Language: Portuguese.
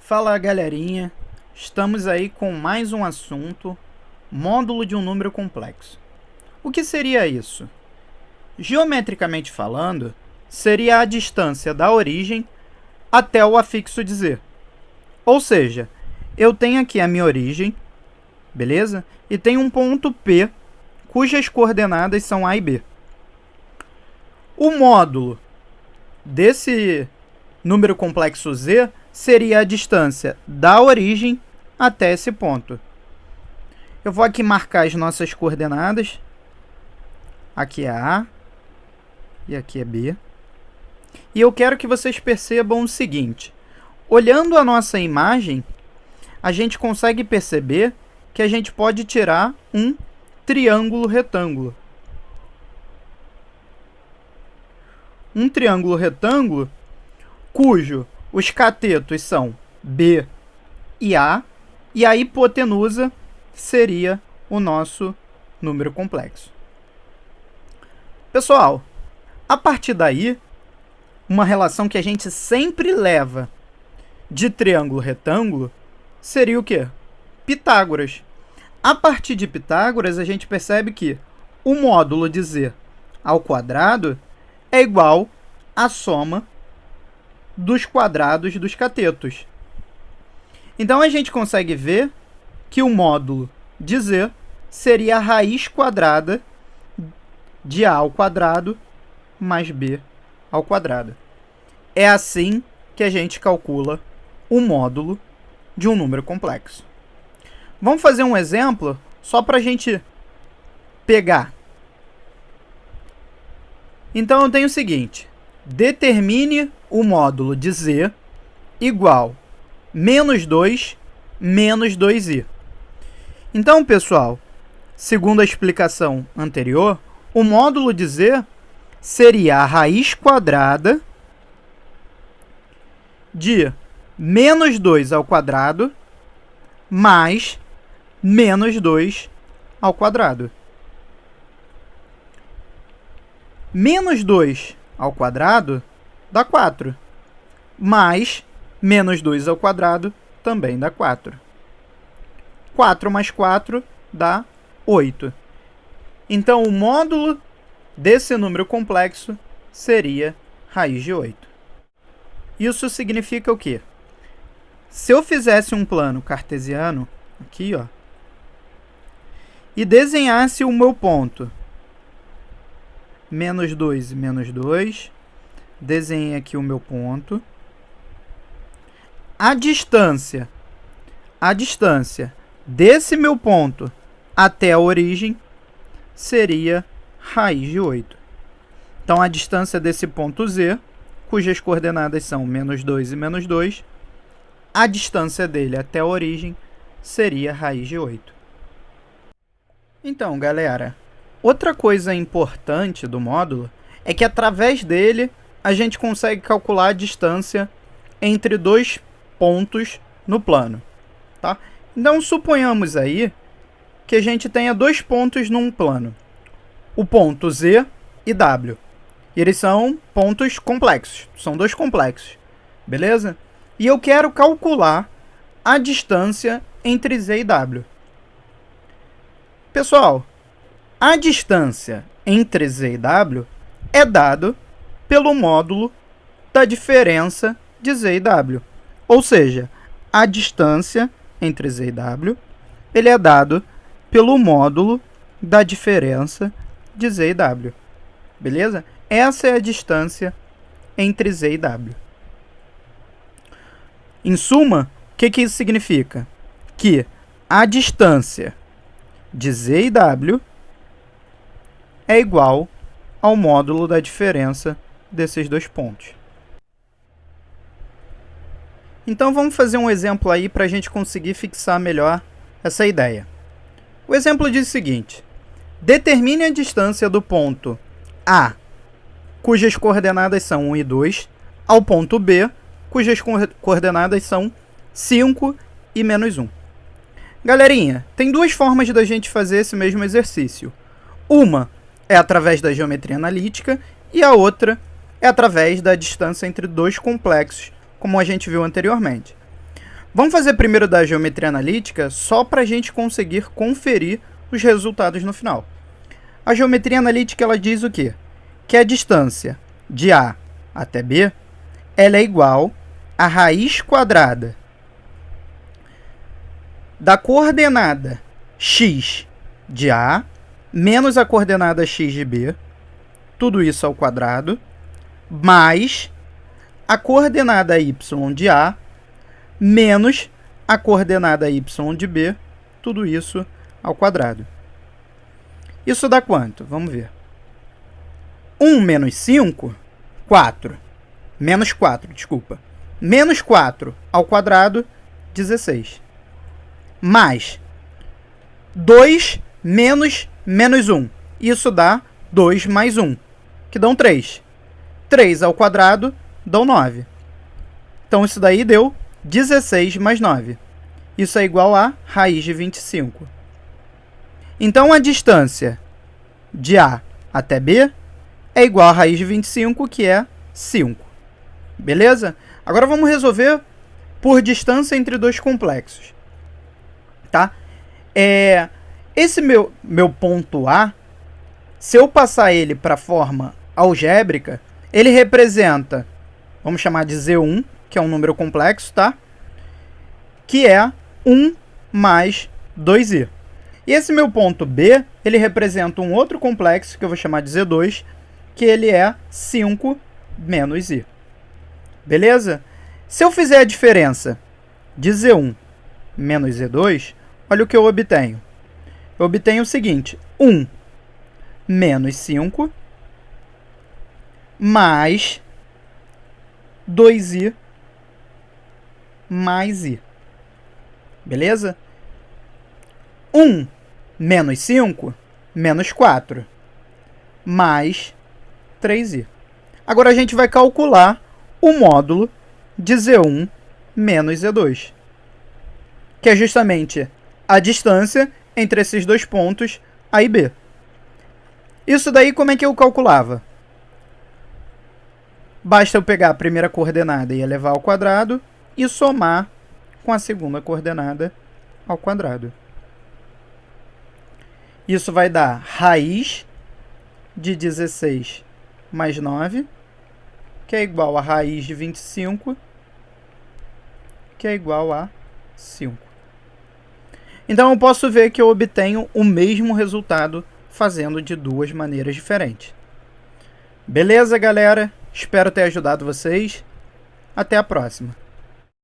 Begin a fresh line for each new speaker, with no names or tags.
Fala galerinha, estamos aí com mais um assunto, módulo de um número complexo. O que seria isso? Geometricamente falando, seria a distância da origem até o afixo de z. Ou seja, eu tenho aqui a minha origem, beleza? E tem um ponto P, cujas coordenadas são A e B. O módulo desse número complexo z seria a distância da origem até esse ponto. Eu vou aqui marcar as nossas coordenadas. Aqui é A e aqui é B. E eu quero que vocês percebam o seguinte. Olhando a nossa imagem, a gente consegue perceber que a gente pode tirar um triângulo retângulo. Um triângulo retângulo cujo os catetos são B e A, e a hipotenusa seria o nosso número complexo. Pessoal, a partir daí, uma relação que a gente sempre leva de triângulo retângulo seria o quê? Pitágoras. A partir de Pitágoras, a gente percebe que o módulo de z ao quadrado é igual à soma dos quadrados dos catetos. Então, a gente consegue ver que o módulo de z seria a raiz quadrada de a ao quadrado mais b ao quadrado. É assim que a gente calcula o módulo de um número complexo. Vamos fazer um exemplo só para a gente pegar. Então, eu tenho o seguinte. Determine o módulo de z igual menos 2 menos 2i. Então, pessoal, segundo a explicação anterior, o módulo de z seria a raiz quadrada de menos 2 ao quadrado mais menos 2 ao quadrado. Menos 2 ao quadrado dá 4, mais menos 2 ao quadrado também dá 4. 4 mais 4 dá 8. Então, o módulo desse número complexo seria raiz de 8. Isso significa o quê? Se eu fizesse um plano cartesiano, aqui, ó, e desenhasse o meu ponto menos 2 e menos 2, desenhei aqui o meu ponto. A distância desse meu ponto até a origem seria raiz de 8. Então, a distância desse ponto z, cujas coordenadas são menos 2 e menos 2, a distância dele até a origem seria raiz de 8. Então, galera, outra coisa importante do módulo é que através dele a gente consegue calcular a distância entre dois pontos no plano, tá? Então, suponhamos aí que a gente tenha dois pontos num plano, o ponto Z e W. Eles são pontos complexos, são dois complexos, beleza? E eu quero calcular a distância entre Z e W. Pessoal, a distância entre Z e W é dado pelo módulo da diferença de Z e W. Ou seja, a distância entre Z e W ele é dado pelo módulo da diferença de Z e W. Beleza? Essa é a distância entre Z e W. Em suma, o que isso significa? Que a distância de Z e W é igual ao módulo da diferença desses dois pontos. Então, vamos fazer um exemplo aí para a gente conseguir fixar melhor essa ideia. O exemplo diz o seguinte. Determine a distância do ponto A, cujas coordenadas são 1 e 2, ao ponto B, cujas coordenadas são 5 e menos 1. Galerinha, tem duas formas da gente fazer esse mesmo exercício. Uma é através da geometria analítica e a outra é através da distância entre dois complexos, como a gente viu anteriormente. Vamos fazer primeiro da geometria analítica, só para a gente conseguir conferir os resultados no final. A geometria analítica ela diz o quê? Que a distância de A até B ela é igual à raiz quadrada da coordenada x de A menos a coordenada x de B, tudo isso ao quadrado, mais a coordenada y de A menos a coordenada y de B, tudo isso ao quadrado. Isso dá quanto? Vamos ver. 1 menos 5, 4. Menos 4, desculpa. Menos 4 ao quadrado, 16. Mais 2 menos 1. Isso dá 2 mais 1, que dão 3. 3 ao quadrado, dão 9. Então, isso daí deu 16 mais 9. Isso é igual a raiz de 25. Então, a distância de A até B é igual a raiz de 25, que é 5. Beleza? Agora vamos resolver por distância entre dois complexos. Tá? Esse meu ponto A, se eu passar ele para a forma algébrica, ele representa, vamos chamar de Z1, que é um número complexo, tá? Que é 1 mais 2i. E esse meu ponto B, ele representa um outro complexo, que eu vou chamar de Z2, que ele é 5 menos i. Beleza? Se eu fizer a diferença de Z1 menos Z2, olha o que eu obtenho. Eu obtenho o seguinte: 1 menos 5 mais 2i mais i. Beleza? 1 menos 5, menos 4, mais 3i. Agora a gente vai calcular o módulo de Z1 menos Z2, que é justamente a distância entre esses dois pontos A e B. Isso daí como é que eu calculava? Basta eu pegar a primeira coordenada e elevar ao quadrado e somar com a segunda coordenada ao quadrado. Isso vai dar raiz de 16 mais 9, que é igual a raiz de 25, que é igual a 5. Então, eu posso ver que eu obtenho o mesmo resultado fazendo de duas maneiras diferentes. Beleza, galera? Espero ter ajudado vocês. Até a próxima.